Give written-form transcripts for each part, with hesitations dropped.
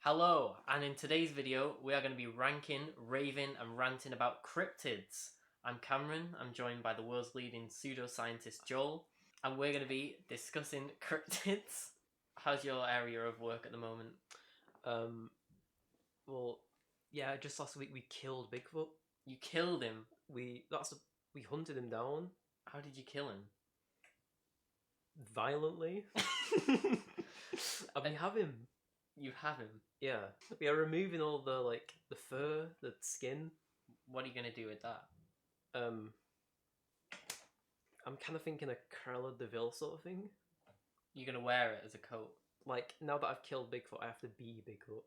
Hello, and in today's video we are going to be ranking, raving and ranting about cryptids. I'm Cameron, I'm joined by the world's leading pseudoscientist Joel, and we're going to be discussing cryptids. How's your area of work at the moment? Well, yeah, just last week we killed Bigfoot. You killed him? We hunted him down. How did you kill him? Violently. And we have him. You have him? Yeah. We are removing all the fur, the skin. What are you going to do with that? I'm kind of thinking a Cruella de Vil sort of thing. You're going to wear it as a coat? Like, now that I've killed Bigfoot, I have to be Bigfoot.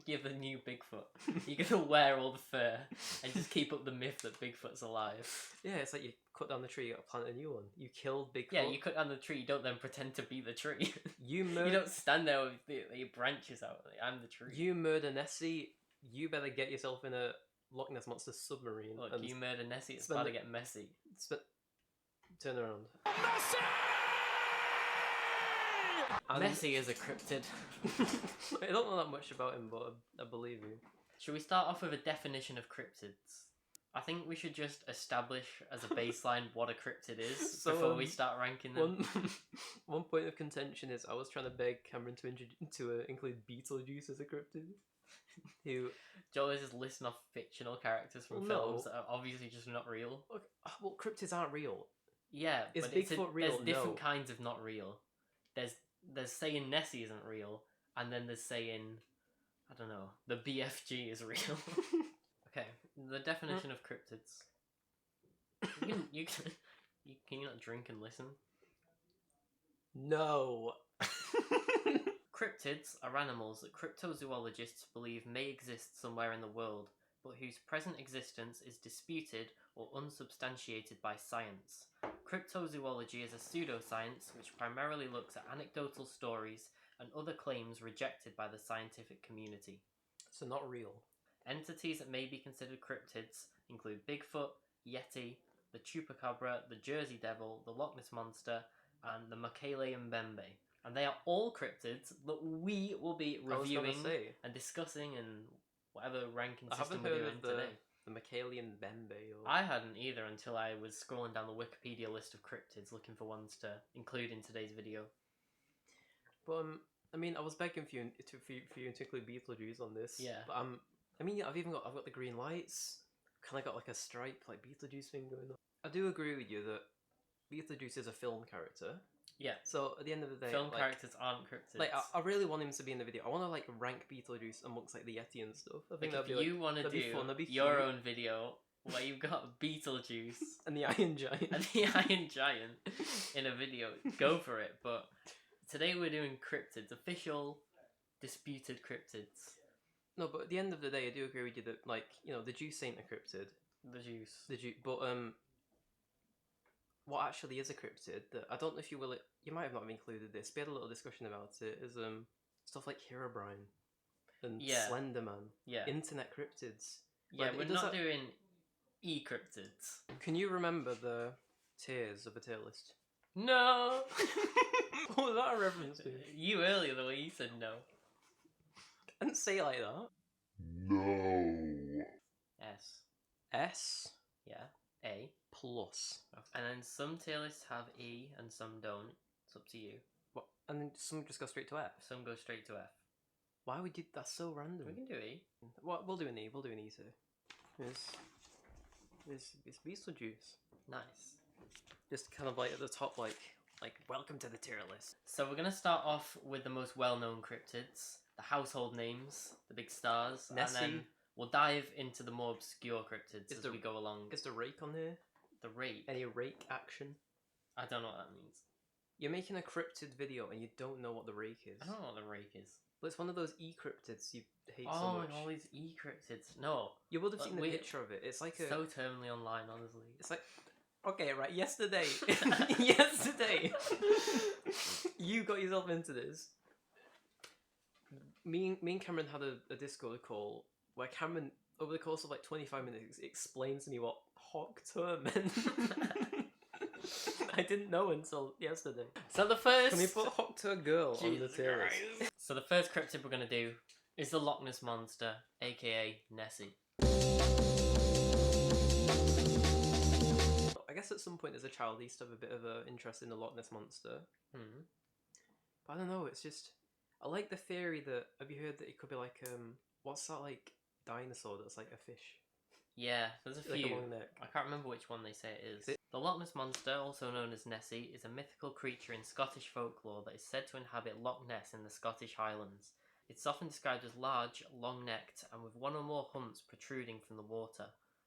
You're the new Bigfoot. You're going to wear all the fur and just keep up the myth that Bigfoot's alive. Yeah, it's like you cut down the tree, you gotta plant a new one. You killed Bigfoot. Yeah, you cut down the tree, you don't then pretend to be the tree. You don't stand there with your branches out, like, I'm the tree. You murder Nessie, you better get yourself in a Loch Ness Monster submarine. Look, you murder Nessie, it's about to get messy. Turn around. Nessie is a cryptid. I don't know that much about him, but I believe you. Should we start off with a definition of cryptids? I think we should just establish as a baseline what a cryptid is before we start ranking them. One point of contention is I was trying to beg Cameron to include Beetlejuice as a cryptid. Joel is just listing off fictional characters from films that are obviously just not real. Okay. Well, cryptids aren't real. Yeah, is Bigfoot real? There's different kinds of not real. There's saying Nessie isn't real, and then there's saying, I don't know, the BFG is real. Okay, the definition of cryptids. Can you not drink and listen? No. Cryptids are animals that cryptozoologists believe may exist somewhere in the world, but whose present existence is disputed or unsubstantiated by science. Cryptozoology is a pseudoscience which primarily looks at anecdotal stories and other claims rejected by the scientific community. So not real. Entities that may be considered cryptids include Bigfoot, Yeti, the Chupacabra, the Jersey Devil, the Loch Ness Monster, and the Mokele-mbembe. And they are all cryptids that we will be reviewing and discussing and whatever ranking system we're doing today. The Mokele-mbembe. I hadn't either until I was scrolling down the Wikipedia list of cryptids looking for ones to include in today's video. But I mean, I was begging for you to include Beetlejuice on this. Yeah. But I mean, I've got the green lights. Kind of got like a stripe, like Beetlejuice thing going on. I do agree with you that Beetlejuice is a film character. Yeah. So at the end of the day, film characters aren't cryptids. Like I really want him to be in the video. I want to rank Beetlejuice amongst the Yeti and stuff. I think if you want to do your own video where you've got Beetlejuice and the Iron Giant in a video, go for it. But today we're doing cryptids, official disputed cryptids. No, but at the end of the day, I do agree with you that the juice ain't a cryptid. The juice. But what actually is a cryptid? That I don't know if you might have not included this. We had a little discussion about it. Is stuff like Herobrine and Slenderman. Yeah. Internet cryptids. Yeah, we're not doing e-cryptids. Can you remember the tears of a tail list? No. What was that a reference to? You earlier, the way you said no. I didn't say it like that. No. S. S. Yeah. A. Plus. And then some tier lists have E and some don't. It's up to you. What? And then some just go straight to F? Some go straight to F. Why would you? That's so random. We can do E. What? We'll do an E. We'll do an E too. It's Beetlejuice. Nice. Just kind of like at the top, like welcome to the tier list. So we're gonna start off with the most well-known cryptids, the household names, the big stars, Nessie. and then we'll dive into the more obscure cryptids as we go along. Is the rake on here? The rake? Any rake action? I don't know what that means. You're making a cryptid video and you don't know what the rake is. I don't know what the rake is. But it's one of those e-cryptids you hate so Oh, much. and all these e-cryptids. No. You would have seen the picture of it. It's like so terminally online, honestly. It's like, okay, right, yesterday, you got yourself into this. Me and Cameron had a Discord call where Cameron, over the course of 25 minutes, explains to me what Hoctor meant. I didn't know until yesterday. So the first... Can we put Hoctor girl on the tier list? So the first cryptid we're going to do is the Loch Ness Monster, aka Nessie. I guess at some point as a child I used to have a bit of an interest in the Loch Ness Monster. Hmm. But I don't know, it's just... I like the theory that... Have you heard that it could be like... what's that, like, dinosaur that's like a fish? Yeah, there's a Like few. a long neck. I can't remember which one they say it is. The Loch Ness Monster, also known as Nessie, is a mythical creature in Scottish folklore that is said to inhabit Loch Ness in the Scottish Highlands. It's often described as large, long-necked, and with one or more humps protruding from the water.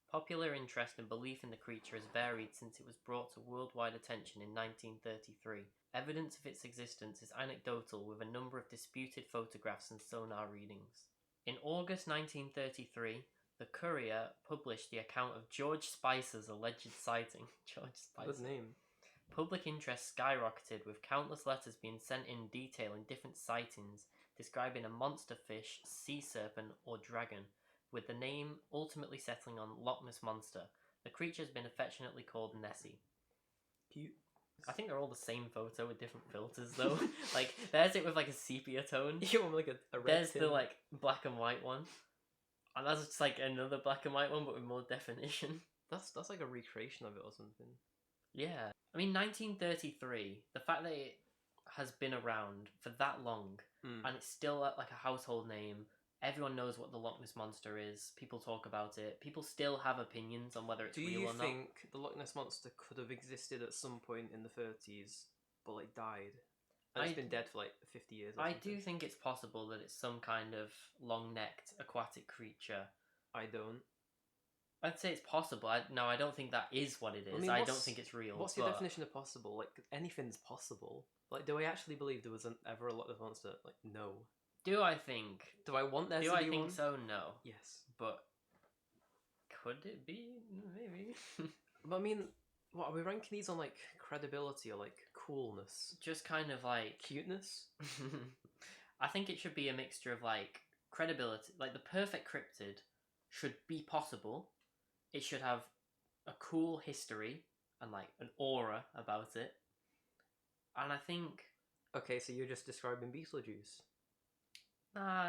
Popular interest and belief in the creature has varied since it was brought to worldwide attention in 1933. Evidence of its existence is anecdotal, with a number of disputed photographs and sonar readings. In August 1933, the Courier published the account of George Spicer's alleged sighting. George Spicer. Good name. Public interest skyrocketed, with countless letters being sent in detailing different sightings, describing a monster fish, sea serpent, or dragon, with the name ultimately settling on Loch Ness Monster. The creature has been affectionately called Nessie. Cute. I think they're all the same photo with different filters, though. Like, there's it with like a sepia tone. You want like a red There's tin. the like black and white one. And that's just like another black and white one, but with more definition. That's like a recreation of it or something. Yeah. I mean, 1933, the fact that it has been around for that long, and it's still like a household name, everyone knows what the Loch Ness Monster is, people talk about it, people still have opinions on whether it's real or not. Do you think the Loch Ness Monster could have existed at some point in the 30s, but like died? And it's been dead for like 50 years or I something? do think it's possible that it's some kind of long-necked aquatic creature. I don't. I'd say it's possible. I don't think that is what it is. I mean, I don't think it's real. What's your definition of possible? Like, anything's possible. Like, do I actually believe there was ever a Loch Ness Monster? Like, no. Do I think? Do I want there to be Do one? I think so? No. Yes. But could it be? Maybe. But I mean, what are we ranking these on, like credibility or like coolness? Just kind of like Cuteness? I think it should be a mixture of like credibility. Like the perfect cryptid should be possible. It should have a cool history and like an aura about it. And I think Okay, so you're just describing Beetlejuice.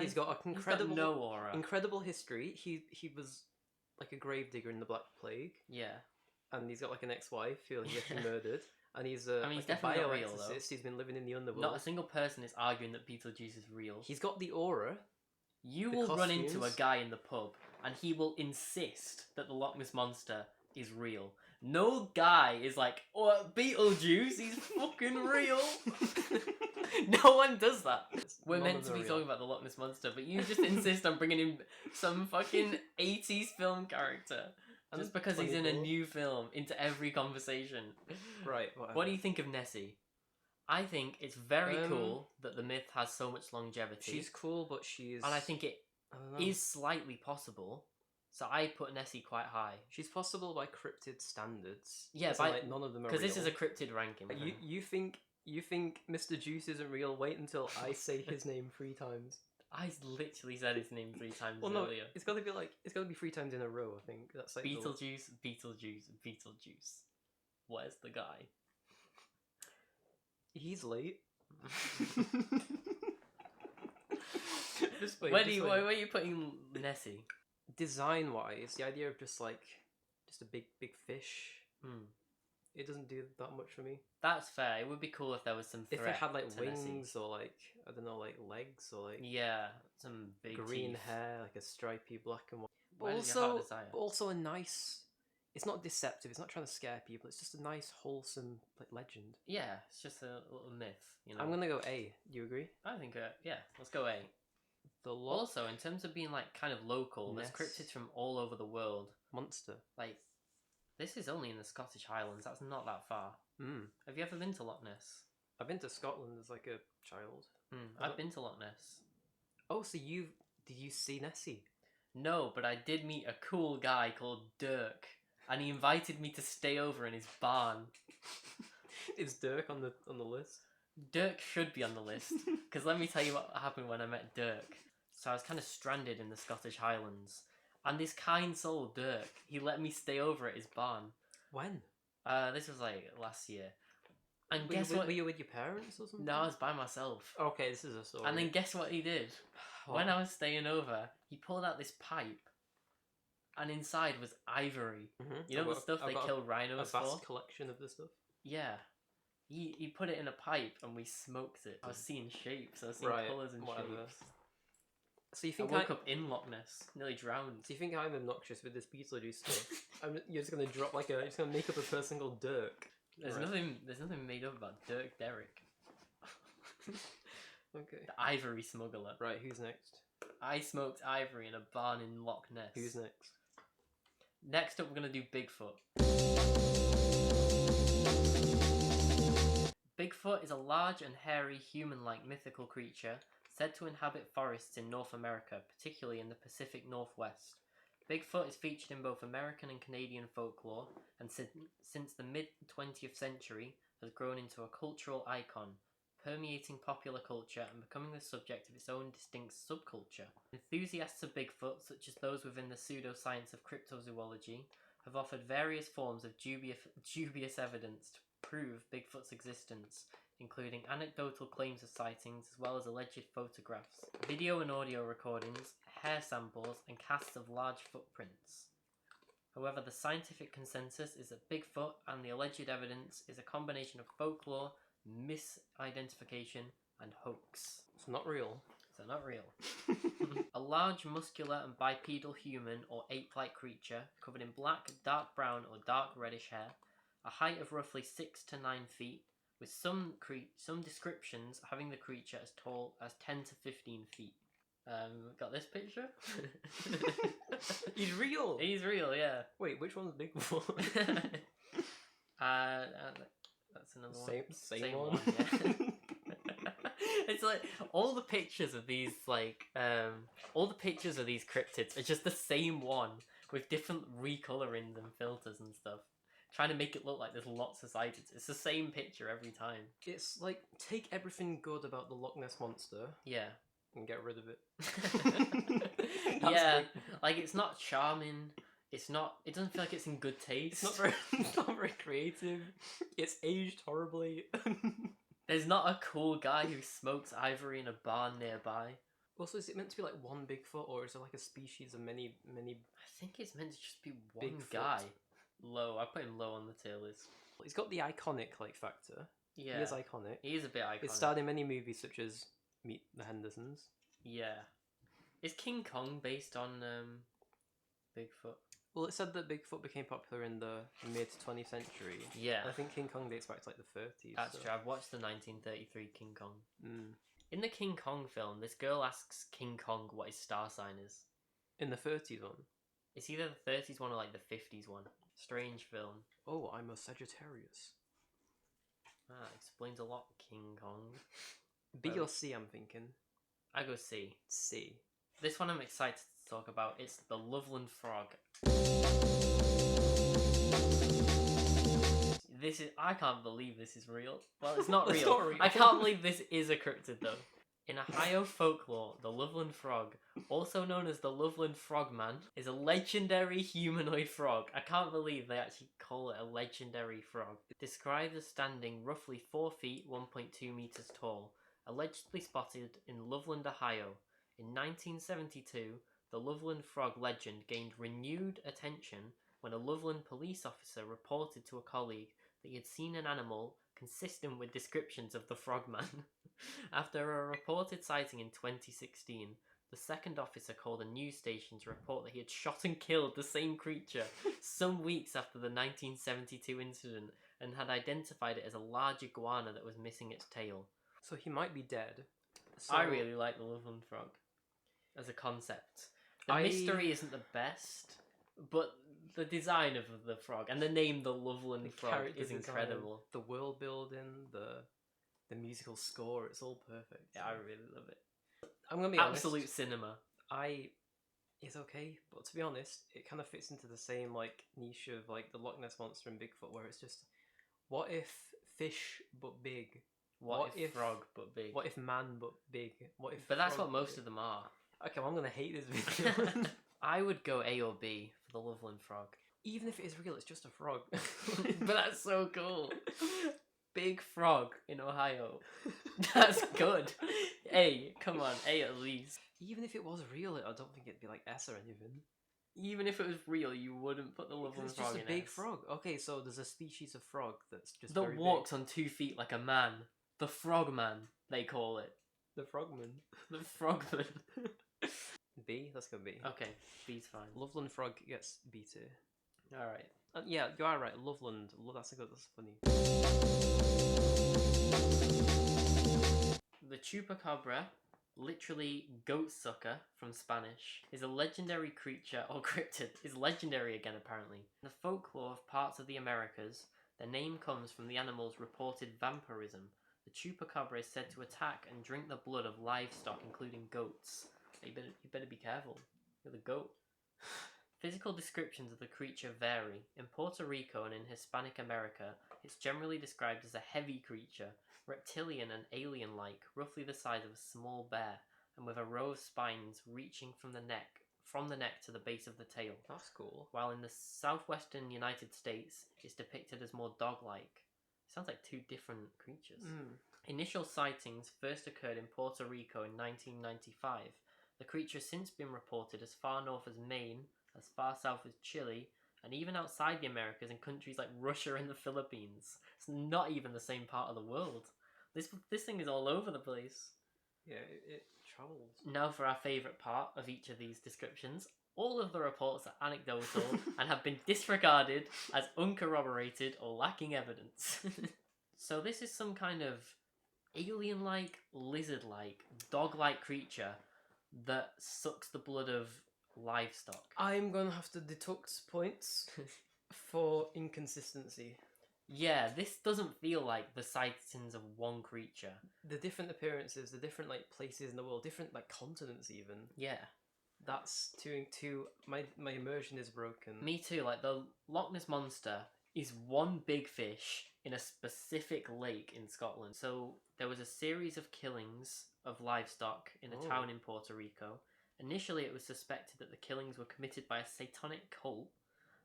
he's got an incredible, no aura. incredible history. He was like a gravedigger in the Black Plague, Yeah. and he's got like an ex-wife who he actually murdered, and he's a, I mean, he's like a definitely not real, though. bioexorcist. He's been living in the underworld. Not a single person is arguing that Beetlejuice is real. He's got the aura. You the will run into a costumes. guy in the pub and he will insist that the Loch Ness Monster is real. No guy is like, oh, Beetlejuice, he's fucking real. No one does that. We're None meant of to them be are talking real. about the Loch Ness Monster, but you just insist on bringing in some fucking 80s film character. I'm Just because he's in a 24. new film into every conversation. Right. Whatever. What do you think of Nessie? I think it's very cool that the myth has so much longevity. She's cool, but she's. And I think it I don't know. is slightly possible. So I put Nessie quite high. She's possible by cryptid standards. Yeah, As in, by- like none of them are Because real. this is a cryptid ranking. You think Mr. Juice isn't real? Wait until I say his name 3 times. I literally said his name 3 times Well, no, earlier. it's got to be 3 times in a row. I think that's like Beetlejuice, Beetlejuice, Beetlejuice. Where's the guy? He's late. Where are you putting Nessie? Design wise, the idea of just a big fish, Hmm. it doesn't do that much for me. That's fair. It would be cool if there was some If threat it had like to wings Nessie. or like I don't know, like legs or like Yeah, some big green teeth. hair, like a stripy black and white. But Where does your heart also, desire? also a nice. It's not deceptive. It's not trying to scare people. It's just a nice, wholesome like legend. Yeah, it's just a little myth, you know. I'm gonna go A. Do you agree? I think, yeah, let's go A. The Loch Also, in terms of being like kind of local, there's Ness. cryptids from all over the world. Monster. Like, this is only in the Scottish Highlands. That's not that far. Have you ever been to Loch Ness? I've been to Scotland as like a child. I've been to Loch Ness. Oh, so did you see Nessie? No, but I did meet a cool guy called Dirk, and he invited me to stay over in his barn. Is Dirk on the list? Dirk should be on the list, because let me tell you what happened when I met Dirk. So I was kind of stranded in the Scottish Highlands, and this kind soul, Dirk, he let me stay over at his barn. When? This was like last year. And Were guess you, what? Were you with your parents or something? No, I was by myself. Okay, this is a story. And then guess what he did? When I was staying over, he pulled out this pipe, and inside was ivory. You know the stuff they kill rhinos for? A vast collection of this stuff. Yeah. He put it in a pipe and we smoked it. I was seeing shapes. I was seeing colours and shapes. So you think I woke up in Loch Ness, nearly drowned. So you think I'm obnoxious with this Beetlejuice stuff? You're just gonna drop you're just gonna make up a person called Dirk. There's nothing made up about Dirk Derrick. Okay. The ivory smuggler. Right, who's next? I smoked ivory in a barn in Loch Ness. Who's next? Next up, we're gonna do Bigfoot. Bigfoot is a large and hairy human-like mythical creature said to inhabit forests in North America, particularly in the Pacific Northwest. Bigfoot is featured in both American and Canadian folklore, and since the mid-20th century has grown into a cultural icon, permeating popular culture and becoming the subject of its own distinct subculture. Enthusiasts of Bigfoot, such as those within the pseudoscience of cryptozoology, have offered various forms of dubious evidence to prove Bigfoot's existence, including anecdotal claims of sightings as well as alleged photographs, video and audio recordings, hair samples, and casts of large footprints. However, the scientific consensus is that Bigfoot and the alleged evidence is a combination of folklore, misidentification, and hoax. It's not real. So not real. A large, muscular and bipedal human or ape-like creature covered in black, dark brown or dark reddish hair, a height of roughly 6 to 9 feet, with some descriptions having the creature as tall as 10 to 15 feet. Got this picture? He's real! He's real, yeah. Wait, which one's Bigfoot? That's another one. Same one. Yeah. It's like all the pictures of these cryptids are just the same one with different recolorings and filters and stuff, trying to make it look like there's lots of sightings. It's the same picture every time. It's like, take everything good about the Loch Ness Monster. Yeah. And get rid of it. Yeah, like it's not charming. It doesn't feel like it's in good taste. It's not very creative. It's aged horribly. There's not a cool guy who smokes ivory in a barn nearby. Also, is it meant to be like one Bigfoot, or is it like a species of many? I think it's meant to just be one Bigfoot. guy. Low. I put him low on the tier list. He's got the iconic factor. Yeah. He is iconic. He is a bit iconic. It's starred in many movies such as Meet the Hendersons. Yeah. Is King Kong based on Bigfoot? Well, it said that Bigfoot became popular in the mid-20th century. Yeah. I think King Kong dates back to like the 30s. That's true. I've watched the 1933 King Kong. Mm. In the King Kong film, this girl asks King Kong what his star sign is. In the 30s one? It's either the 30s one or like the 50s one. Strange film. Oh, I'm a Sagittarius. Explains a lot, King Kong. B or C, I'm thinking. I go C. C. This one I'm excited to talk about. It's the Loveland Frog. I can't believe this is real. Well, it's not real. It's not real. I can't believe this is a cryptid though. In Ohio folklore, the Loveland Frog, also known as the Loveland Frogman, is a legendary humanoid frog. I can't believe they actually call it a legendary frog. Described as standing roughly 4 feet, 1.2 meters tall, allegedly spotted in Loveland, Ohio. In 1972, the Loveland Frog legend gained renewed attention when a Loveland police officer reported to a colleague that he had seen an animal consistent with descriptions of the Frogman. After a reported sighting in 2016, the second officer called a news station to report that he had shot and killed the same creature some weeks after the 1972 incident and had identified it as a large iguana that was missing its tail. So he might be dead. So... I really like the Loveland Frog as a concept. The mystery isn't the best, but the design of the frog and the name the Loveland Frog is incredible. The world building, the musical score, it's all perfect. Yeah, I really love it. I'm gonna be absolute honest, cinema. It's okay, but to be honest, it kind of fits into the same like niche of like the Loch Ness Monster and Bigfoot, where it's just, what if fish but big? What if frog but big? What if man but big? What if? But that's what most of them are. Okay, well, I'm gonna hate this video. I would go A or B for the Loveland Frog. Even if it is real, it's just a frog. But that's so cool. big frog in Ohio. That's good. A, come on, A at least. Even if it was real, I don't think it'd be like S or anything. Even if it was real, you wouldn't put the Loveland It's Frog just in a big S. frog. Okay, so there's a species of frog that's just That very walks on 2 feet like a man. The frogman, they call it. big. The frogman. The frogman. B? Let's go B. Okay, B's fine. Loveland Frog gets B tier. Alright. Yeah, you are right. Loveland. That's a good. That's funny. The Chupacabra, literally goat sucker from Spanish, is a legendary creature, or cryptid, is legendary again apparently. In the folklore of parts of the Americas, the name comes from the animal's reported vampirism. The Chupacabra is said to attack and drink the blood of livestock, including goats. You better be careful. You're the goat. Physical descriptions of the creature vary. In Puerto Rico and in Hispanic America, it's generally described as a heavy creature, reptilian and alien-like, roughly the size of a small bear, and with a row of spines reaching from the neck to the base of the tail. That's cool. While in the southwestern United States, it's depicted as more dog-like. Sounds like two different creatures. Initial sightings first occurred in Puerto Rico in 1995. The creature has since been reported as far north as Maine, as far south as Chile, and even outside the Americas in countries like Russia and the Philippines. It's not even the same part of the world. This thing is all over the place. Yeah, it travels. Now for our favourite part of each of these descriptions. All of the reports are anecdotal and have been disregarded as uncorroborated or lacking evidence. So this is some kind of alien-like, lizard-like, dog-like creature that sucks the blood of livestock. I'm gonna have to deduct points for inconsistency. Yeah, this doesn't feel like the sightings of one creature. The different appearances, the different like places in the world, different like continents even. Yeah. That's too. My immersion is broken. Me too, like the Loch Ness Monster is one big fish in a specific lake in Scotland. So there was a series of killings of livestock in a town in Puerto Rico. Initially it was suspected that the killings were committed by a satanic cult.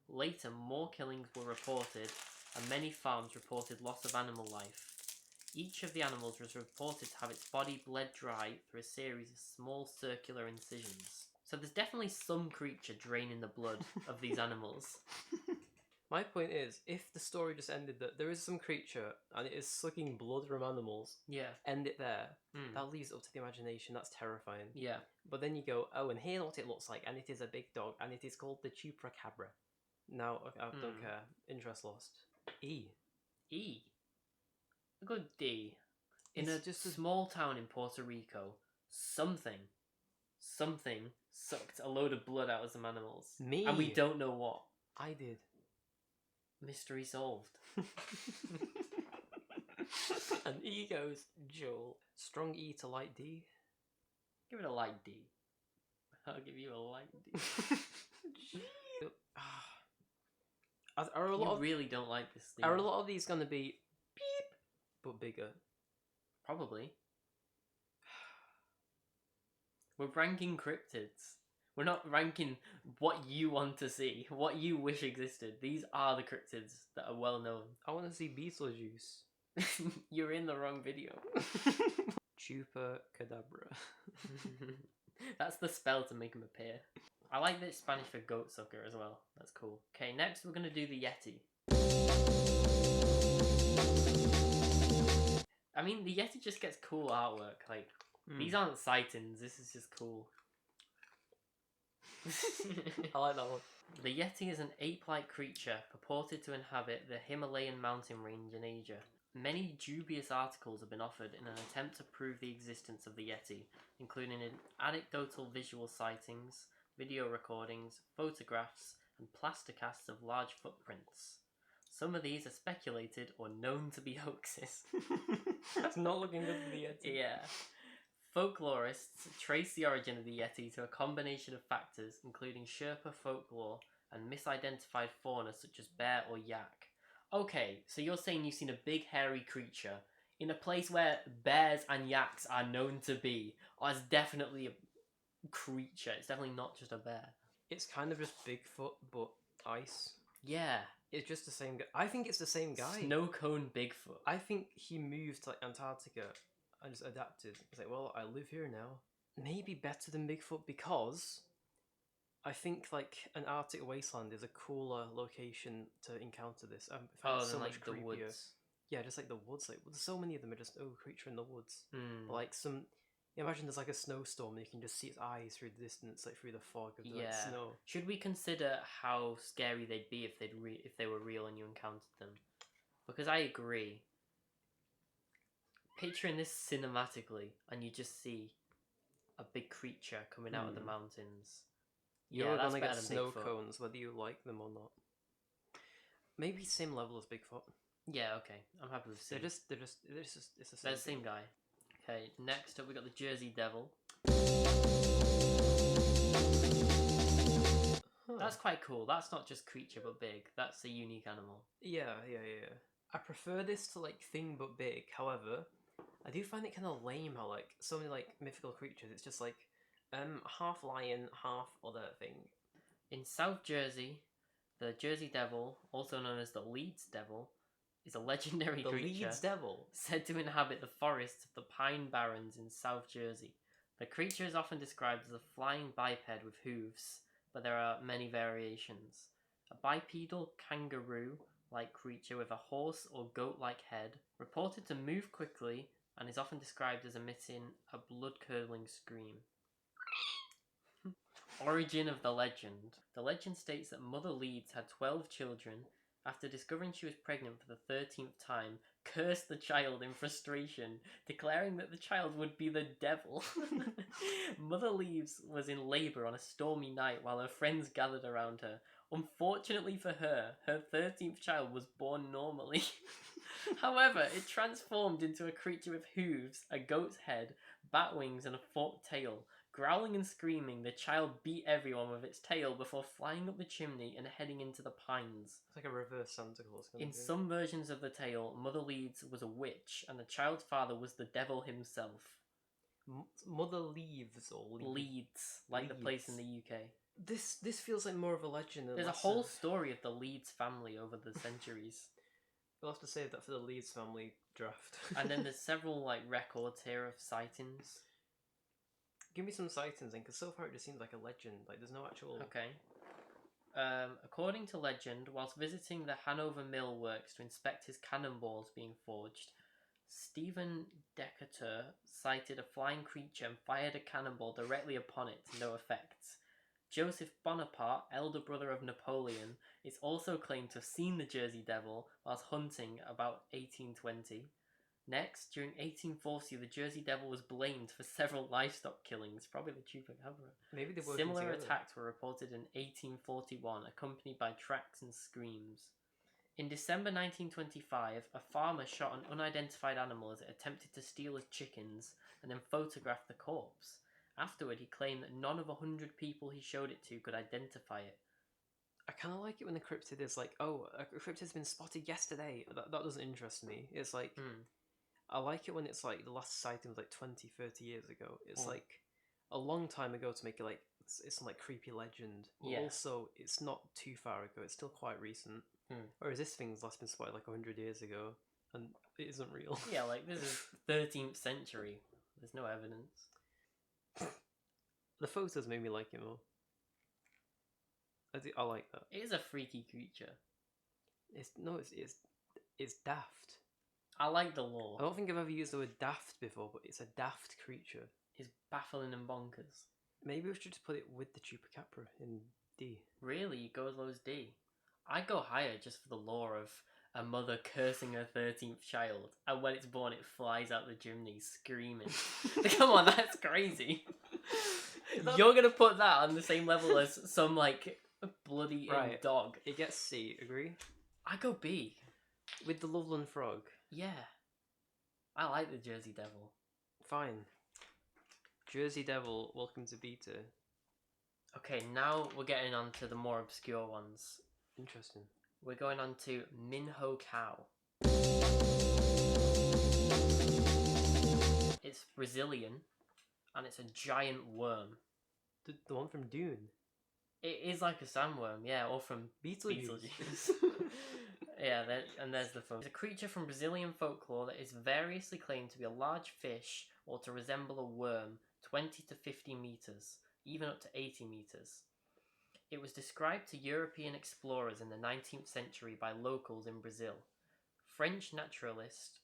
Later more killings were reported and many farms reported loss of animal life. Each of the animals was reported to have its body bled dry through a series of small circular incisions. So there's definitely some creature draining the blood of these animals. My point is, if the story just ended that there is some creature and it is sucking blood from animals, Yeah. end it there. That leaves it up to the imagination. That's terrifying. Yeah. But then you go, oh, and here what it looks like, and it is a big dog, and it is called the Chupacabra. Now, I don't care. Interest lost. E. E. A good D. In It's just a small town in Puerto Rico, something sucked a load of blood out of some animals. Me. And we don't know what. I did. Mystery solved. And E goes, Joel. Strong E to light D. Give it a light D. I'll give you a light D. Are a lot You really don't like this thing. Are a lot of these going to be beep, but bigger? Probably. We're ranking cryptids. We're not ranking what you want to see, what you wish existed. These are the cryptids that are well known. I want to see Beetlejuice. You're in the wrong video. Chupacabra. That's the spell to make him appear. I like that it's Spanish for goat sucker as well. That's cool. Okay, next we're going to do the Yeti. I mean, the Yeti just gets cool artwork. Like, these aren't sightings. This is just cool. I like that one. The Yeti is an ape-like creature purported to inhabit the Himalayan mountain range in Asia. Many dubious articles have been offered in an attempt to prove the existence of the Yeti, including anecdotal visual sightings, video recordings, photographs, and plaster casts of large footprints. Some of these are speculated or known to be hoaxes. It's not looking good for the Yeti. Yeah. Folklorists trace the origin of the Yeti to a combination of factors, including Sherpa folklore and misidentified fauna such as bear or yak. Okay, so you're saying you've seen a big hairy creature in a place where bears and yaks are known to be, or it's definitely a creature. It's definitely not just a bear. It's kind of just Bigfoot, but ice. Yeah. It's just the same guy. I think it's the same guy. Snow cone Bigfoot. I think he moved to like Antarctica and just adapted. It's like, well, I live here now. Maybe better than Bigfoot because I think like an Arctic wasteland is a cooler location to encounter this. I find it so then, much like the creepier. woods. Yeah, just like the woods. Like so many of them are just creature in the woods. Hmm. Like some. Imagine there's like a snowstorm and you can just see its eyes through the distance, like through the fog of the like, Yeah. snow. Should we consider how scary they'd be if if they were real and you encountered them? Because I agree. Picturing this cinematically, and you just see a big creature coming out of the mountains. You're that's gonna better get than snow Bigfoot. cones whether you like them or not. Maybe same level as Bigfoot. Yeah, okay. I'm happy with C. It's the same. They're the same guy. Okay, next up we got the Jersey Devil. Huh. That's quite cool. That's not just creature but big. That's a unique animal. Yeah. I prefer this to like Thing but Big. However, I do find it kind of lame how like so many like mythical creatures. It's just like half lion, half other thing. In South Jersey, the Jersey Devil, also known as the Leeds Devil, is a legendary The creature Leeds Devil. said to inhabit the forests of the Pine Barrens in South Jersey. The creature is often described as a flying biped with hooves, but there are many variations. A bipedal kangaroo-like creature with a horse or goat-like head, reported to move quickly and is often described as emitting a blood-curdling scream. Origin of the legend. The legend states that Mother Leeds had 12 children. After discovering she was pregnant for the 13th time, cursed the child in frustration, declaring that the child would be the devil. Mother Leeds was in labour on a stormy night while her friends gathered around her. Unfortunately for her, her 13th child was born normally. However, it transformed into a creature with hooves, a goat's head, bat wings, and a forked tail. Growling and screaming, the child beat everyone with its tail before flying up the chimney and heading into the pines. It's like a reverse Santa Claus. In some versions of the tale, Mother Leeds was a witch, and the child's father was the devil himself. Mother Leaves or Leeds, like the place in the UK. This feels like more of a legend. There's a whole story of the Leeds family over the centuries. We'll have to save that for the Leeds family draft. And then there's several like records here of sightings. Give me some sightings, because so far it just seems like a legend. Like there's no actual. Okay. According to legend, whilst visiting the Hanover Mill Works to inspect his cannonballs being forged, Stephen Decatur sighted a flying creature and fired a cannonball directly upon it to no effect. Joseph Bonaparte, elder brother of Napoleon, is also claimed to have seen the Jersey Devil whilst hunting about 1820. Next, during 1840, the Jersey Devil was blamed for several livestock killings, probably the Chupacabra. Maybe they were Similar attacks were reported in 1841, accompanied by tracks and screams. In December 1925, a farmer shot an unidentified animal as it attempted to steal his chickens and then photographed the corpse. Afterward, he claimed that none of 100 people he showed it to could identify it. I kind of like it when the cryptid is like, oh, a cryptid's been spotted yesterday. That doesn't interest me. It's like... I like it when it's like the last sighting was like 20, 30 years ago. It's like a long time ago to make it like it's some like creepy legend. But also, it's not too far ago. It's still quite recent. Whereas this thing's last been spotted like 100 years ago, and it isn't real. Yeah, like this is 13th century. There's no evidence. The photos made me like it more. I like that. It is a freaky creature. It's daft. I like the lore. I don't think I've ever used the word daft before, but it's a daft creature. It's baffling and bonkers. Maybe we should just put it with the Chupacabra in D. Really? You go as low as D? I'd go higher just for the lore of a mother cursing her 13th child, and when it's born it flies out the chimney screaming. Come on, that's crazy. You're going to put that on the same level as some, like, bloody dog. It gets C, agree? I go B. With the Loveland Frog. Yeah. I like the Jersey Devil. Fine. Jersey Devil, welcome to beta. Okay, now we're getting on to the more obscure ones. Interesting. We're going on to Minhocão. It's Brazilian, and it's a giant worm. The one from Dune? It is like a sandworm, yeah, or from Beetlejuice. Yeah, and there's the phone. It's a creature from Brazilian folklore that is variously claimed to be a large fish or to resemble a worm, 20 to 50 meters, even up to 80 meters. It was described to European explorers in the 19th century by locals in Brazil. French naturalist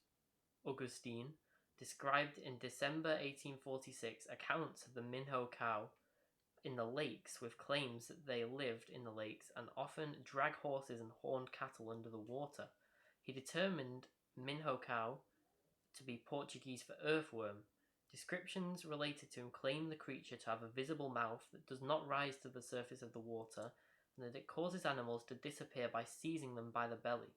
Augustine described in December 1846 accounts of the Minhocão in the lakes with claims that they lived in the lakes and often drag horses and horned cattle under the water. He determined Minhocão to be Portuguese for earthworm. Descriptions related to him claim the creature to have a visible mouth that does not rise to the surface of the water and that it causes animals to disappear by seizing them by the belly.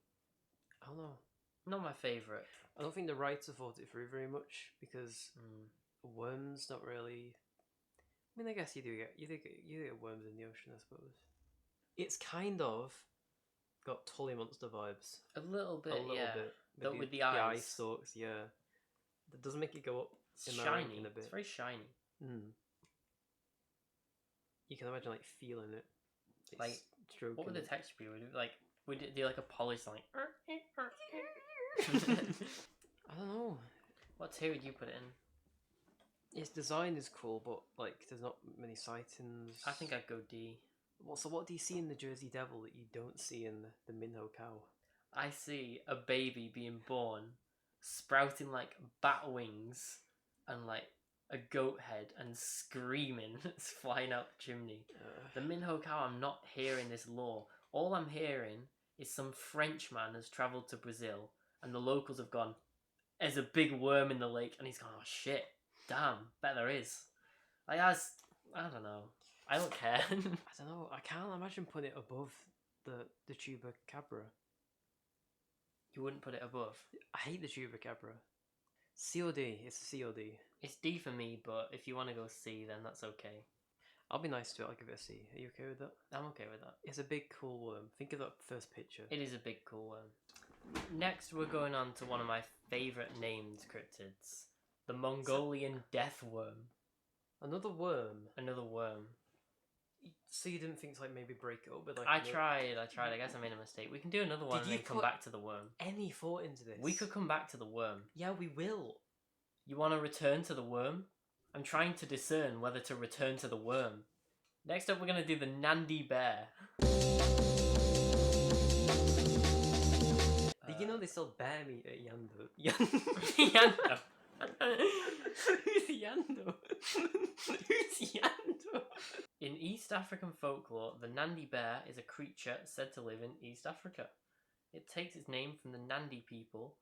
I don't know. Not my favourite. I don't think the writer thought it through very much because worms not really. I mean, I guess you do get worms in the ocean, I suppose. It's kind of got Tully Monster vibes. A little bit, bit. With the eyes. eye stalks, yeah. That does make it go up. It's shiny. It's very shiny. You can imagine like feeling it. It's like stroking. What would the texture be? Would it do like a polish like? I don't know. What tier would you put it in? Its design is cool, but like there's not many sightings. I think I'd go D. So what do you see in the Jersey Devil that you don't see in the Minhocão? I see a baby being born, sprouting like bat wings and like a goat head and screaming. It's flying out the chimney. The Minhocão, I'm not hearing this lore. All I'm hearing is some Frenchman has travelled to Brazil and the locals have gone, there's a big worm in the lake, and he's gone, oh shit. Damn, bet there is. I don't know. I don't care. I don't know. I can't imagine putting it above the Chupacabra. You wouldn't put it above? I hate the Chupacabra. COD. It's a COD. It's D for me, but if you want to go C, then that's okay. I'll be nice to it. I'll give it a C. Are you okay with that? I'm okay with that. It's a big, cool worm. Think of that first picture. It is a big, cool worm. Next, we're going on to one of my favourite named cryptids. The Mongolian death worm. Another worm? Another worm. So you didn't think to like maybe break it up with like... I tried. I guess I made a mistake. We can do another one and then come back to the worm. Any thought into this? We could come back to the worm. Yeah, we will. You want to return to the worm? I'm trying to discern whether to return to the worm. Next up, we're going to do the Nandi Bear. Did you know they sell bear meat at Yando? Yando? Who's Yando? Who's Yando? In East African folklore, the Nandi Bear is a creature said to live in East Africa. It takes its name from the Nandi people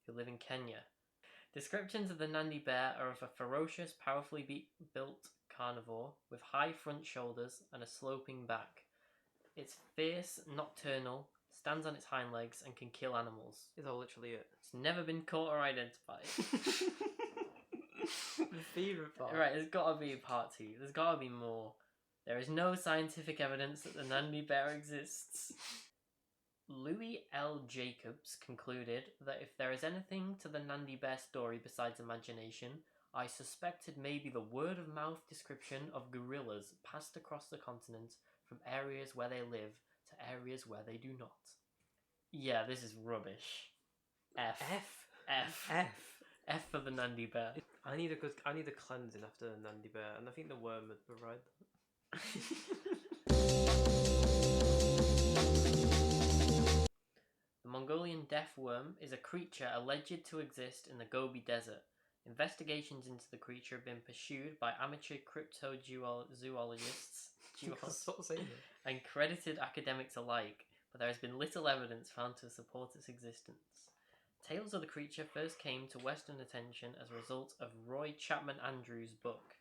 who live in Kenya. Descriptions of the Nandi Bear are of a ferocious, powerfully built carnivore with high front shoulders and a sloping back. It's fierce, nocturnal, stands on its hind legs and can kill animals. Is that literally it? It's never been caught or identified. The favourite part. Right, there's gotta be a part 2. There's gotta be more. There is no scientific evidence that the Nandi Bear exists. Louis L. Jacobs concluded that if there is anything to the Nandi Bear story besides imagination, I suspected maybe the word-of-mouth description of gorillas passed across the continent from areas where they live to areas where they do not. Yeah, this is rubbish. F. F for the Nandi Bear. I need a cleansing after the Nandi Bear, and I think the worm would provide that. The Mongolian death worm is a creature alleged to exist in the Gobi Desert. Investigations into the creature have been pursued by amateur cryptozoologists and credited academics alike, but there has been little evidence found to support its existence. Tales of the creature first came to Western attention as a result of Roy Chapman Andrews' book.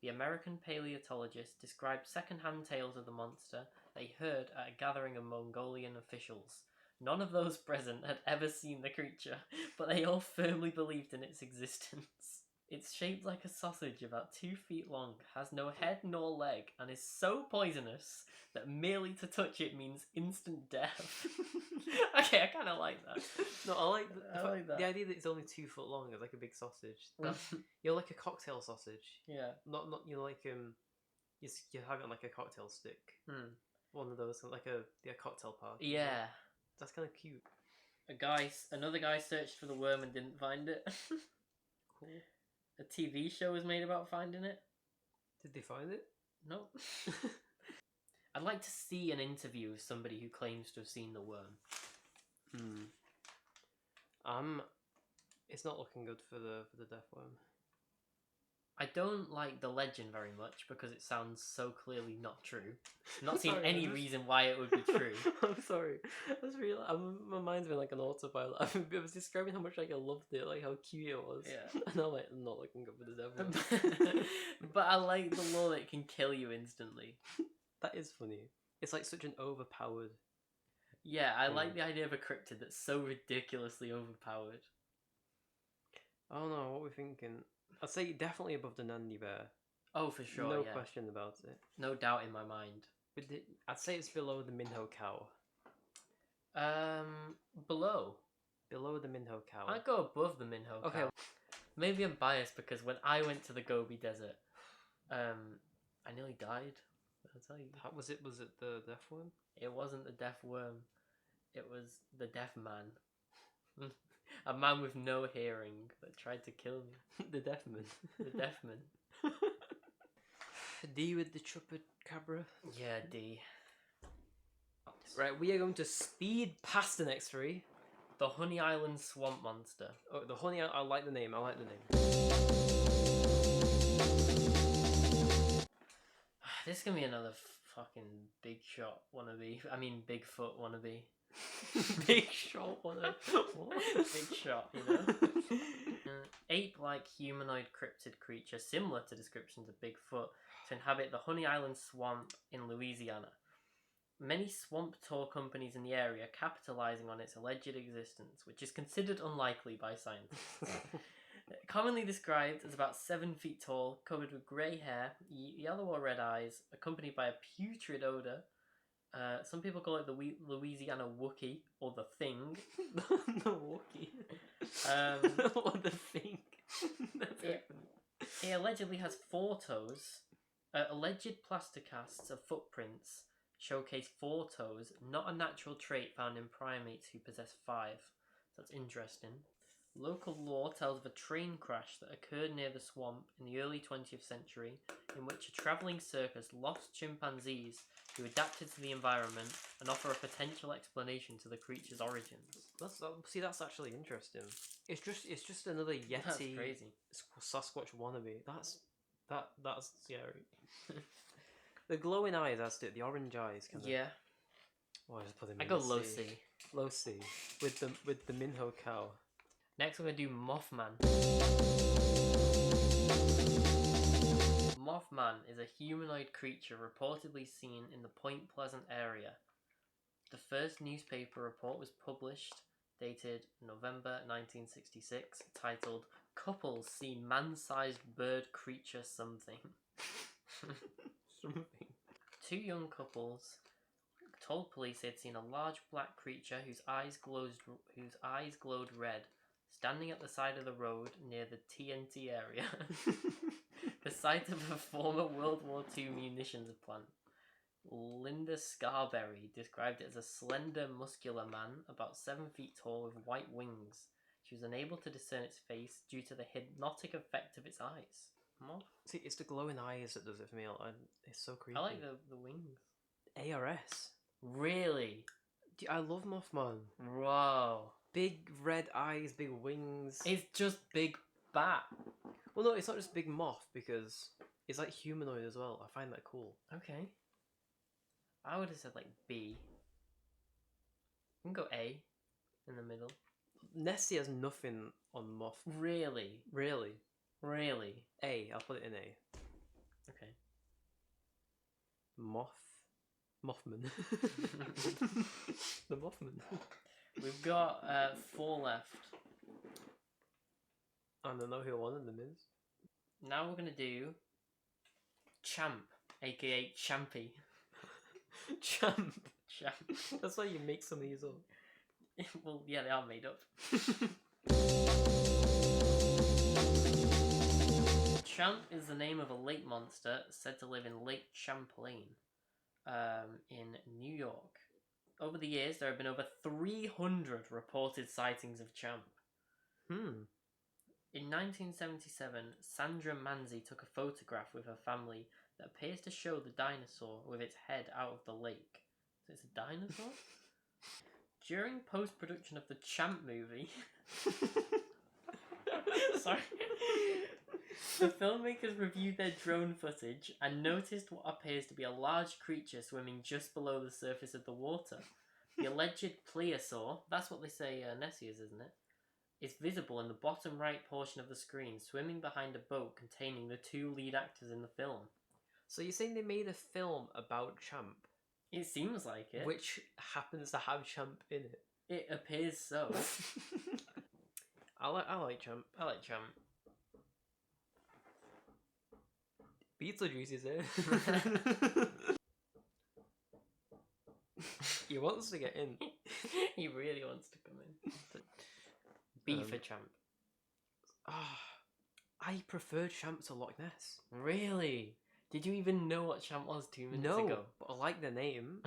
The American paleontologist described second-hand tales of the monster that he heard at a gathering of Mongolian officials. None of those present had ever seen the creature, but they all firmly believed in its existence. It's shaped like a sausage about 2 feet long, has no head nor leg, and is so poisonous that merely to touch it means instant death. Okay, I kind of like that. No, I like that. The idea that it's only 2 foot long is like a big sausage. You're like a cocktail sausage. Yeah. Not you know, like You have it on like a cocktail stick. Hmm. One of those, like a cocktail party. Yeah. That's kind of cute. Another guy searched for the worm and didn't find it. Cool. A TV show was made about finding it. Did they find it? No. I'd like to see an interview of somebody who claims to have seen the worm. It's not looking good for the death worm. I don't like the legend very much because it sounds so clearly not true. Not seeing Sorry, any reason why it would be true. I'm sorry. That's really. My mind's been like an autopilot. I was describing how much like I loved it, like how cute it was. Yeah. And I'm like, I'm not looking good for the devil. But I like the law that it can kill you instantly. That is funny. It's like such an overpowered. Yeah, I like the idea of a cryptid that's so ridiculously overpowered. I don't know what we're thinking. I'd say definitely above the Nandi Bear. Oh, for sure. No yeah. question about it. No doubt in my mind. But I'd say it's below the Minhocão. Below. Below the Minhocão. I'd go above the Minhocão. Okay. Maybe I'm biased because when I went to the Gobi Desert, I nearly died. I'll tell you. Was it the death worm? It wasn't the deaf worm. It was the deaf man. A man with no hearing that tried to kill me. The deaf man. The deaf man. D with the Chupacabra. Yeah, D. Right, we are going to speed past the next three. The Honey Island Swamp Monster. Oh, the honey. I like the name. This is gonna be another fucking big shot wannabe. I mean, Bigfoot wannabe. Big shot wannabe. Big shot, you know? Ape-like humanoid cryptid creature similar to descriptions of Bigfoot to inhabit the Honey Island Swamp in Louisiana. Many swamp tour companies in the area capitalizing on its alleged existence, which is considered unlikely by scientists. Commonly described as about 7 feet tall, covered with grey hair, yellow or red eyes, accompanied by a putrid odour. Some people call it the Louisiana Wookiee, or the Thing. The Wookiee. Or the Thing. It allegedly has 4 toes. Alleged plaster casts of footprints showcase 4 toes, not a natural trait found in primates who possess 5. So that's interesting. Local lore tells of a train crash that occurred near the swamp in the early 20th century, in which a travelling circus lost chimpanzees who adapted to the environment and offer a potential explanation to the creature's origins. That's actually interesting. It's just another Yeti. That's crazy. Sasquatch wannabe. That's scary. The glowing eyes, that's it. The orange eyes. Yeah. Oh, I just put them. I go low C. Low C with the Minhocão. Next, we're going to do Mothman. Mothman is a humanoid creature reportedly seen in the Point Pleasant area. The first newspaper report was published, dated November 1966, titled "Couples See Man-Sized Bird Creature Something." Something. 2 young couples told police they'd seen a large black creature whose eyes glowed red, standing at the side of the road near the TNT area, the site of a former World War II munitions plant. Linda Scarberry described it as a slender, muscular man, about 7 feet tall with white wings. She was unable to discern its face due to the hypnotic effect of its eyes. Moth? See, it's the glowing eyes that does it for me. It's so creepy. I like the wings. ARS. Really? I love Mothman. Wow. Big red eyes, big wings. It's just big bat. Well, no, it's not just big moth because it's like humanoid as well. I find that cool. Okay. I would have said like B. We can go A in the middle. Nessie has nothing on moth. Really? Really? Really? A. I'll put it in A. Okay. Mothman. The Mothman. We've got 4 left. I don't know who one of them is. Now we're going to do Champ, aka Champy. Champ. Champ. That's why you make some of these up. Well, yeah, they are made up. Champ is the name of a lake monster said to live in Lake Champlain in New York. Over the years, there have been over 300 reported sightings of Champ. In 1977, Sandra Manzi took a photograph with her family that appears to show the dinosaur with its head out of the lake. So it's a dinosaur? During post-production of the Champ movie... Sorry. The filmmakers reviewed their drone footage and noticed what appears to be a large creature swimming just below the surface of the water. The alleged plesiosaur, that's what they say Nessie is, isn't it? Is visible in the bottom right portion of the screen, swimming behind a boat containing the two lead actors in the film. So you're saying they made a film about Champ? It seems like it. Which happens to have Champ in it. It appears so. I like Champ. I like Champ. Beetlejuice is here. He wants to get in. He really wants to come in. B for Champ. I prefer Champ to Loch Ness. Really? Did you even know what Champ was 2 minutes ago? No, but I like the name.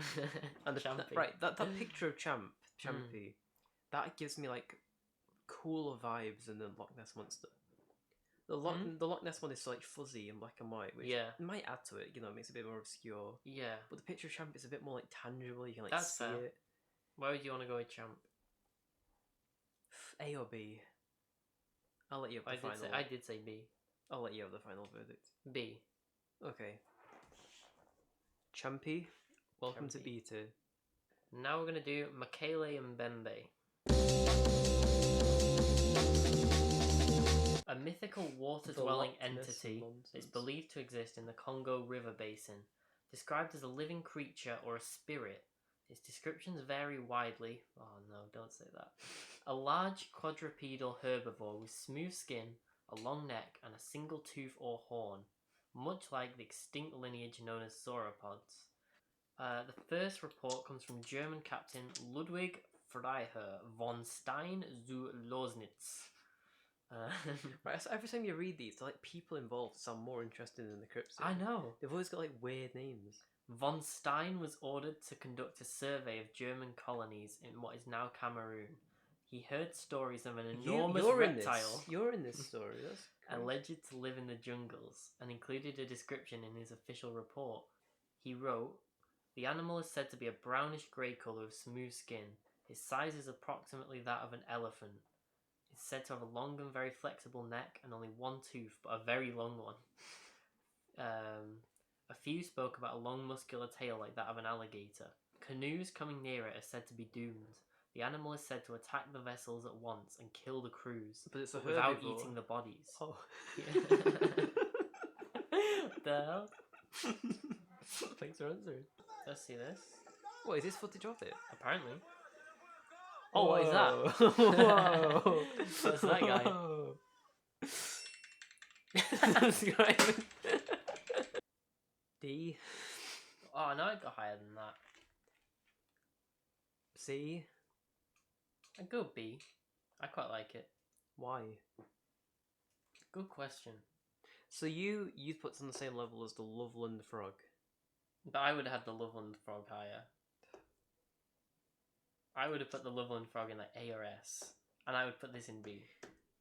And Champy. Right, that picture of Champy, that gives me like cooler vibes than the Loch Ness Monster. The Loch Ness one is like fuzzy and black and white, which might add to it, you know, it makes it a bit more obscure. Yeah. But the picture of Champ is a bit more like tangible, you can like That's see fair. it. Where would you want to go with Champ? A or B? I'll let you have the final. I did say B. I'll let you have the final verdict. B. Okay. Champy, welcome to B2. Now we're going to do Mokele-mbembe. A mythical water-dwelling entity is believed to exist in the Congo River Basin. Described as a living creature or a spirit, its descriptions vary widely. Oh no, don't say that. A large quadrupedal herbivore with smooth skin, a long neck, and a single tooth or horn, much like the extinct lineage known as sauropods. The first report comes from German captain Ludwig Freiherr von Stein zu Loznitz. Right, so every time you read these, like people involved sound more interesting than the cryptids. I know. They've always got like weird names. Von Stein was ordered to conduct a survey of German colonies in what is now Cameroon. He heard stories of an enormous reptile. You're in this story. That's alleged to live in the jungles, and included a description in his official report. He wrote, "The animal is said to be a brownish grey colour with smooth skin. His size is approximately that of an elephant. It's said to have a long and very flexible neck and only one tooth, but a very long one. A few spoke about a long muscular tail like that of an alligator. Canoes coming near it are said to be doomed. The animal is said to attack the vessels at once and kill the crews, but it's without herbivore. eating the bodies." Oh. Yeah. What the hell? Thanks for answering. Let's see this. What, is this footage of it? Apparently. Oh, what is that? Whoa. What's that guy? D. Oh, no, I got higher than that. C. I'd go B. I quite like it. Why? Good question. So you put it on the same level as the Loveland Frog. But I would have had the Loveland Frog higher. I would have put the Loveland Frog in like A or S. And I would put this in B.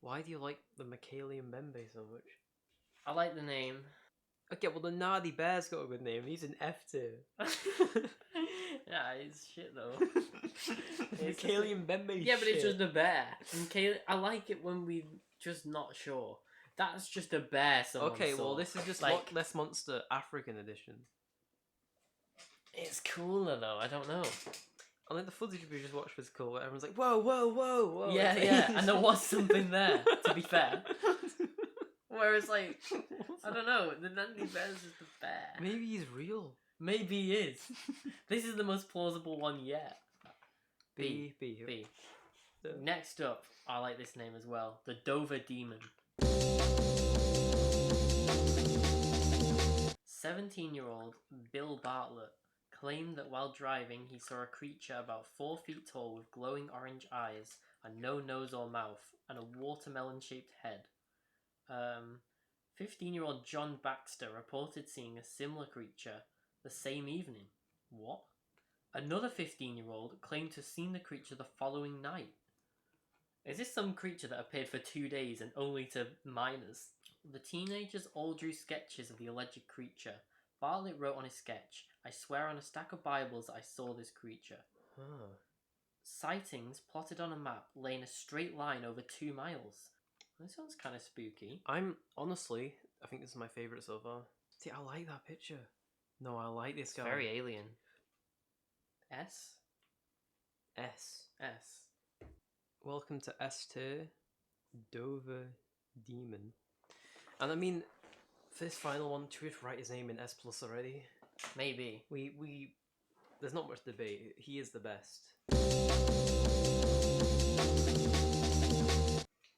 Why do you like the Mokele-mbembe so much? I like the name. Okay, well the Nandi Bear's got a good name. He's an F tier. Yeah, it's shit though. Mokele-mbembe. Yeah, but it's just a bear. And I like it when we're just not sure. That's just a bear. Okay, well saw. this is just like Loch Ness Monster African edition. It's cooler though. I don't know. I think the footage we just watched was cool. Where everyone's like, "Whoa, whoa, whoa, whoa!" Yeah, yeah, and there was something there. To be fair. Whereas, like, I don't know, the Nandi Bear is just a bear. Maybe he's real. Maybe he is. This is the most plausible one yet. B. Yeah. Next up, I like this name as well. The Dover Demon. 17-year-old Bill Bartlett claimed that while driving he saw a creature about 4 feet tall with glowing orange eyes and no nose or mouth and a watermelon-shaped head. 15-year-old John Baxter reported seeing a similar creature the same evening. What? Another 15-year-old claimed to have seen the creature the following night. Is this some creature that appeared for 2 days and only to minors? The teenagers all drew sketches of the alleged creature. Bartlett wrote on his sketch, "I swear on a stack of Bibles I saw this creature." Huh. Sightings plotted on a map lay in a straight line over 2 miles. This sounds kind of spooky. I'm honestly, I think this is my favourite so far. See, I like that picture. No, I like this It's guy. very alien. S? S. S. Welcome to S tier, Dover Demon. And I mean, for this final one, should we just write his name in S plus already? Maybe. We there's not much debate. He is the best.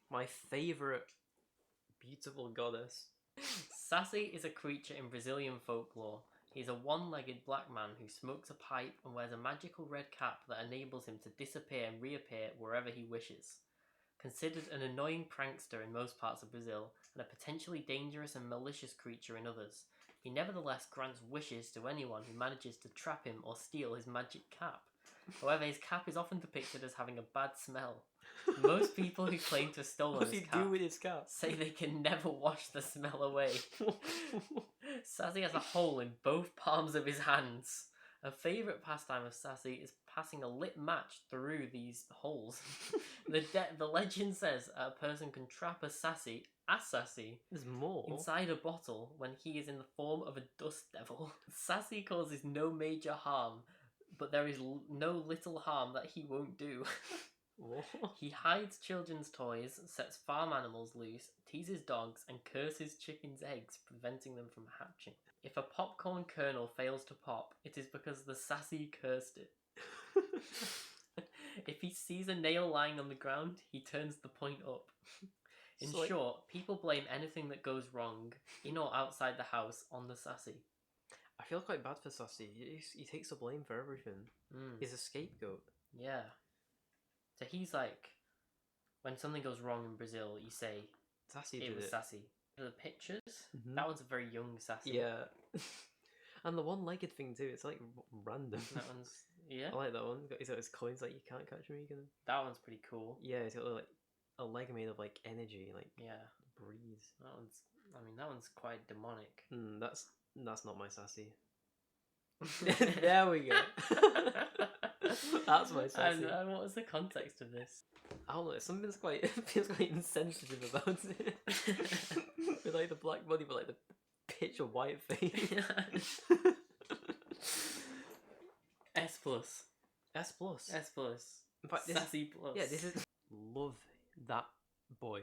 My favourite beautiful goddess. Sací is a creature in Brazilian folklore. He's a one-legged black man who smokes a pipe and wears a magical red cap that enables him to disappear and reappear wherever he wishes. Considered an annoying prankster in most parts of Brazil and a potentially dangerous and malicious creature in others, he nevertheless grants wishes to anyone who manages to trap him or steal his magic cap. However, his cap is often depicted as having a bad smell. Most people who claim to have stolen What does his he cap do with his cap? say they can never wash the smell away. Sací has a hole in both palms of his hands. A favourite pastime of Sací is passing a lit match through these holes. The legend says a person can trap a Sací There's more. inside a bottle when he is in the form of a dust devil. Sací causes no major harm, but there is no little harm that he won't do. What? He hides children's toys, sets farm animals loose, teases dogs, and curses chickens' eggs, preventing them from hatching. If a popcorn kernel fails to pop, it is because the Sací cursed it. If he sees a nail lying on the ground, he turns the point up. In So, like, short, people blame anything that goes wrong, in or outside the house, on the Sací. I feel quite bad for Sací. He takes the blame for everything. He's a scapegoat. Yeah. So he's like, when something goes wrong in Brazil, you say, Sací it did was it. Sací. The pictures, Mhm. that one's a very young Sací. Yeah. And the one-legged thing too, it's like random. That one's, yeah. I like that one. He's got his coins like, "You can't catch me, you can..." That one's pretty cool. Yeah, he's got like a leg made of like energy, like Yeah. breeze. That one's quite demonic. That's not my Sací. There we go. That's my Sací. And what was the context of this? I don't know. Something's quite feels quite insensitive about it. With like the black body, but like the picture white face. S plus. S plus. S plus. In fact, this Sací plus. yeah, this is love that boy.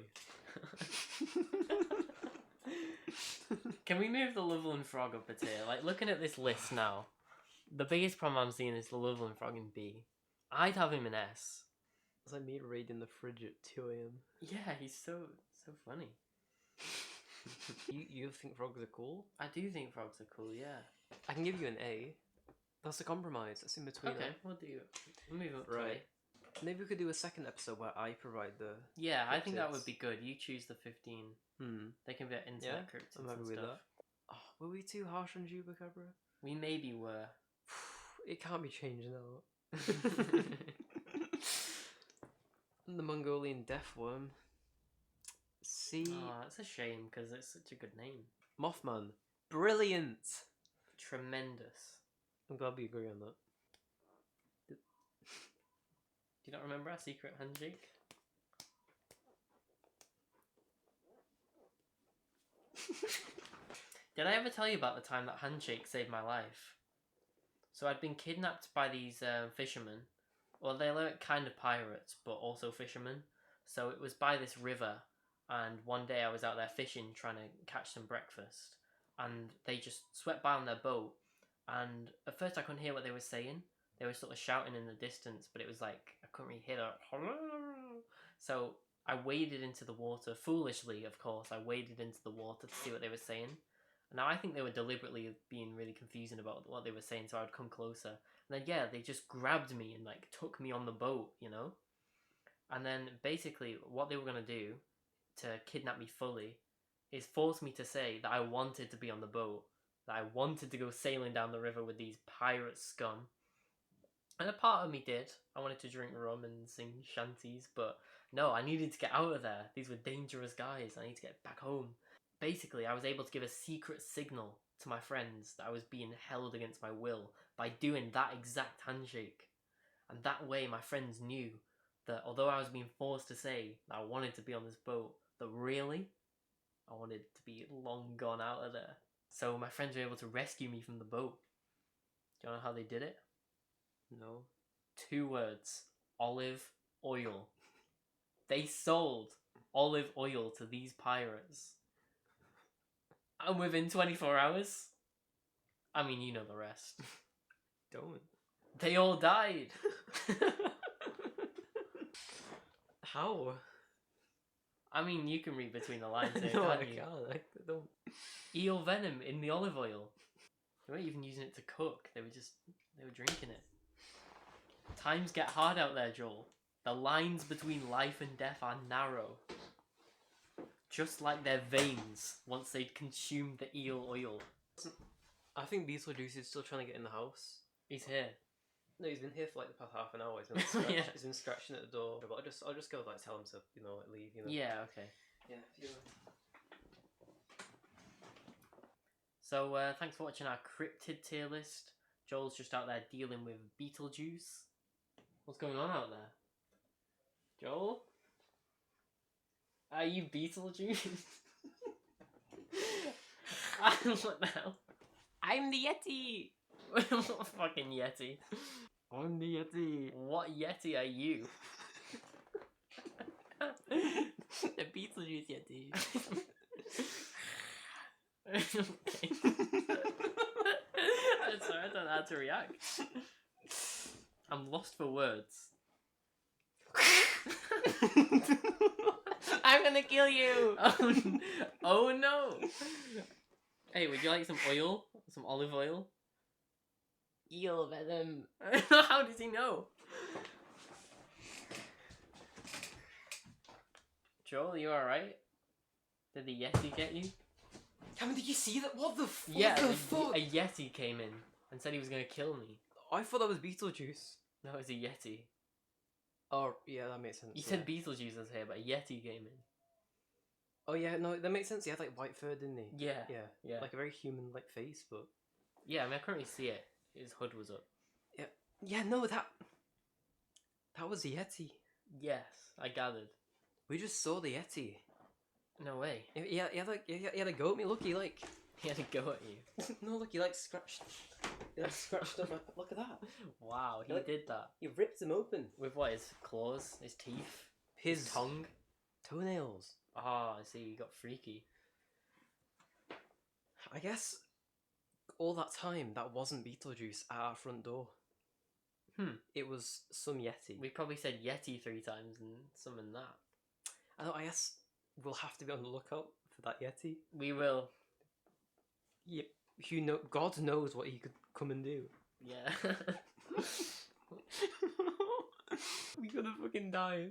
Can we move the Loveland Frog up a tier? Like, looking at this list now, the biggest problem I'm seeing is the Loveland Frog in B. I'd have him in S. It's like me raiding the fridge at 2 a.m. Yeah, he's so funny. You think frogs are cool? I do think frogs are cool, yeah. I can give you an A. That's a compromise. That's in between. Okay, it. we'll move up to Right. A. Maybe we could do a second episode where I provide the. Yeah, I think that cryptids. would be good. You choose the 15. They can be at internet cryptids I'm happy and with stuff. that. Oh, were we too harsh on Chupacabra? We maybe were. It can't be changed now. The Mongolian death worm. See, Oh, that's a shame because it's such a good name. Mothman. Brilliant. Tremendous. I'm glad we agree on that. Do you not remember our secret handshake? Did I ever tell you about the time that handshake saved my life? So I'd been kidnapped by these fishermen. Well, they were kind of pirates, but also fishermen. So it was by this river, and one day I was out there fishing, trying to catch some breakfast, and they just swept by on their boat, and at first I couldn't hear what they were saying. They were sort of shouting in the distance, but it was like, I couldn't really hear that. So I waded into the water, foolishly, of course, I waded into the water to see what they were saying. Now, I think they were deliberately being really confusing about what they were saying, so I would come closer. And then, yeah, they just grabbed me and, like, took me on the boat, you know? And then, basically, what they were going to do to kidnap me fully is forced me to say that I wanted to be on the boat, that I wanted to go sailing down the river with these pirate scum. And a part of me did. I wanted to drink rum and sing shanties, but no, I needed to get out of there. These were dangerous guys. I need to get back home. Basically, I was able to give a secret signal to my friends that I was being held against my will by doing that exact handshake. And that way my friends knew that although I was being forced to say that I wanted to be on this boat, that really, I wanted to be long gone out of there. So my friends were able to rescue me from the boat. Do you know how they did it? No. 2 words. Olive oil. They sold olive oil to these pirates. And within 24 hours, I mean, you know the rest. Don't. They all died. How? I mean, you can read between the lines here, No, I can't you? can't. I don't. Eel venom in the olive oil. They weren't even using it to cook. They were drinking it. Times get hard out there, Joel. The lines between life and death are narrow. Just like their veins once they'd consumed the eel oil. I think Beetlejuice is still trying to get in the house. He's here. No, he's been here for like the past half an hour. He's Yeah. He's been scratching at the door. But I'll just go like tell him to like leave. Yeah, okay. Yeah. If you... So thanks for watching our cryptid tier list. Joel's just out there dealing with Beetlejuice. What's going on out there? Joel? Are you Beetlejuice? What the hell? I'm the Yeti. What fucking Yeti? I'm the Yeti. What Yeti are you? The Beetlejuice Yeti. Okay. I'm sorry, I don't know how to react. I'm lost for words. I'm gonna kill you. Oh no! Hey, would you like some oil? Some olive oil? Eel venom. How does he know? Joel, you alright? Did the Yeti get you? Cameron, did you see that? What the fuck? Yeah, What the fuck? a Yeti came in and said he was gonna kill me. I thought that was Beetlejuice. No, it was a Yeti. Oh, yeah, that makes sense. You said Beetlejuice was here, but a Yeti came in. Oh, yeah, no, that makes sense. He had like white fur, didn't he? Yeah. Yeah. Yeah. Like a very human like face, but. Yeah, I mean, I couldn't really see it. His hood was up. Yeah. Yeah, no, that was the Yeti. Yes, I gathered. We just saw the Yeti. No way. He had a go at me. Look, he like. He had to go at you. No, look, he like scratched. He like scratched up. Look at that. Wow, he Like- did that. He ripped him open. With what? His claws? His teeth? His tongue? toenails. Ah, I see, you got freaky. I guess all that time that wasn't Beetlejuice at our front door. It was some Yeti. We probably said Yeti 3 times and summoned that. I know. I guess we'll have to be on the lookout for that Yeti. We will. Yep. God knows what he could come and do. Yeah. We gonna fucking die.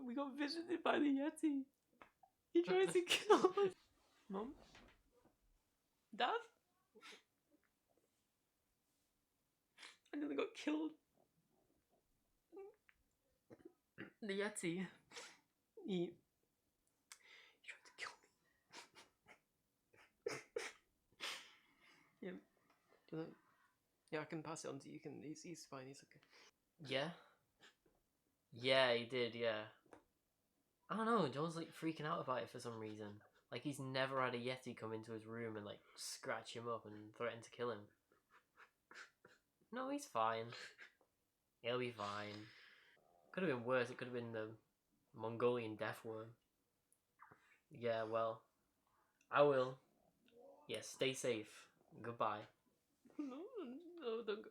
We got visited by the Yeti. He tried to kill us. Mom? Dad? I nearly got killed. The Yeti. He tried to kill me. Yeah. Do you know? Yeah, I can pass it on to you. He's fine. He's okay. Yeah? Yeah, he did, yeah. I don't know, Joel's like freaking out about it for some reason. Like he's never had a Yeti come into his room and like scratch him up and threaten to kill him. No, he's fine. He'll be fine. Could have been worse, it could have been the Mongolian death worm. Yeah, well, I will. Yeah, stay safe. Goodbye. No, don't go.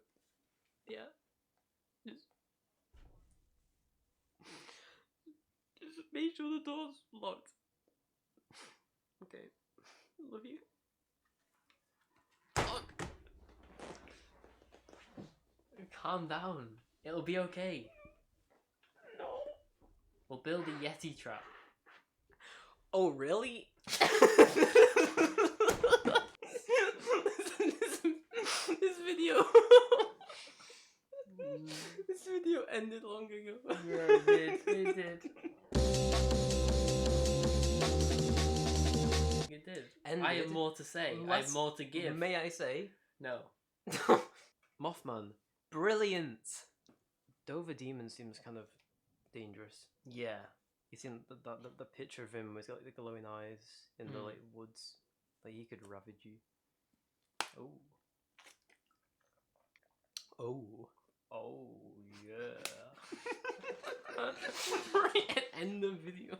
Yeah. Just make sure the door's locked. Okay. Love you. Calm down. It'll be okay. No. We'll build a Yeti trap. Oh, really? This video. This video ended long ago. Yeah, it did. It did. Ended. I have more to say. I have more to give. May I say? No. Mothman. Brilliant. Dover Demon seems kind of dangerous. Yeah. You seen the picture of him with like the glowing eyes in the like woods. Like he could ravage you. Oh. Oh. Oh, yeah. Right at end of video.